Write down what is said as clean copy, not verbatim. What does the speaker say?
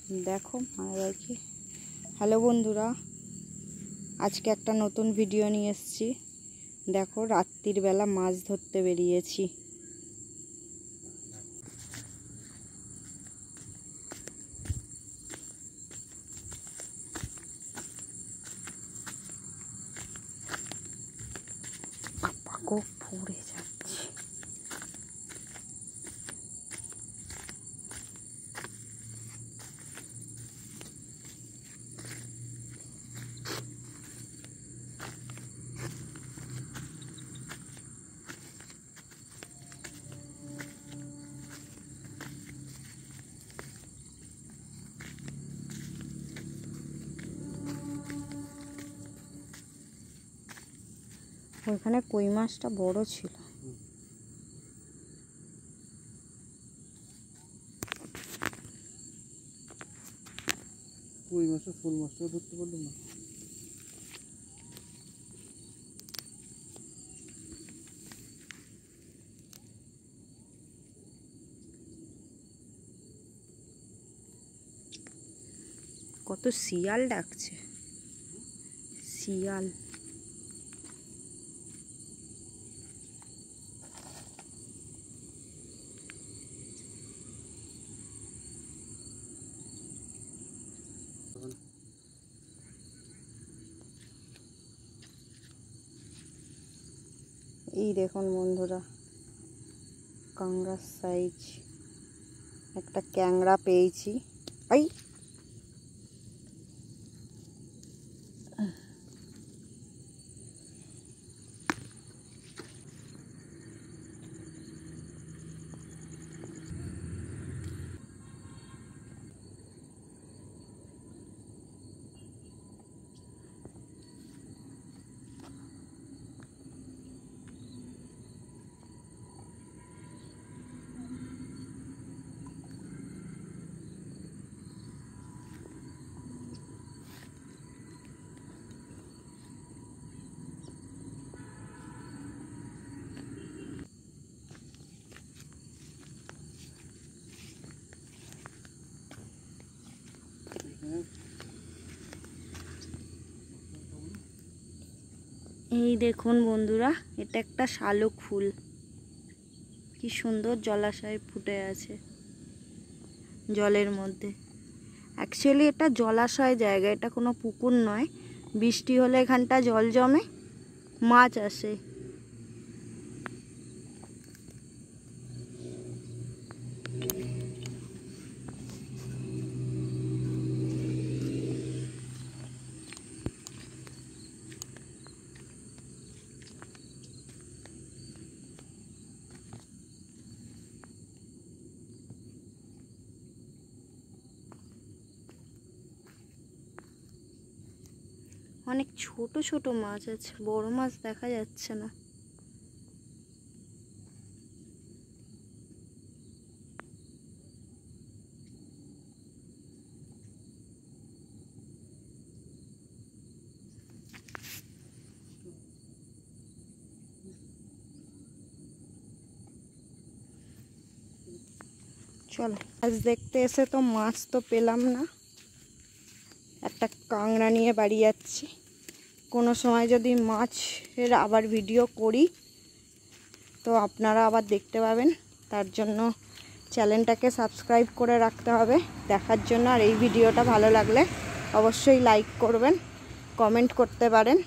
দেখো মারা যাচ্ছে। হ্যালো বন্ধুরা, আজকে একটা নতুন ভিডিও নিয়ে এসেছি। দেখো রাত্রির বেলা মাছ ধরতে বেরিয়েছি। পাপাকে পড়ে যাচ্ছে। ওইখানে কই মাছটা বড় ছিল। কই মাছটা ফুল মাছটা ধরতে পারলাম না। কত শিয়াল ডাকছে, শিয়াল। এই দেখুন বন্ধুরা, কাঁংড়ার সাইজ একটা ক্যাংড়া পেয়েছি। এই এই দেখুন বন্ধুরা, এটা একটা শালুক ফুল। কি সুন্দর জলাশয়ে ফুটে আছে জলের মধ্যে। অ্যাকচুয়ালি এটা জলাশয় জায়গা, এটা কোনো পুকুর নয়। বৃষ্টি হলে এখানটা জল জমে, মাছ আসে। অনেক ছোট ছোট মাছ আছে, বড় মাছ দেখা যাচ্ছে না। চলো, মাছ দেখতে এসে তো মাছ তো পেলাম না। একটা কাঁংড়া নিয়ে বাড়ি যাচ্ছি। কোনো সময় যদি মাছের আবার ভিডিও করি তো আপনারা আবার দেখতে পাবেন। তার জন্য চ্যানেলটাকে সাবস্ক্রাইব করে রাখতে হবে দেখার জন্য। আর এই ভিডিওটা ভালো লাগলে অবশ্যই লাইক করবেন, কমেন্ট করতে পারেন।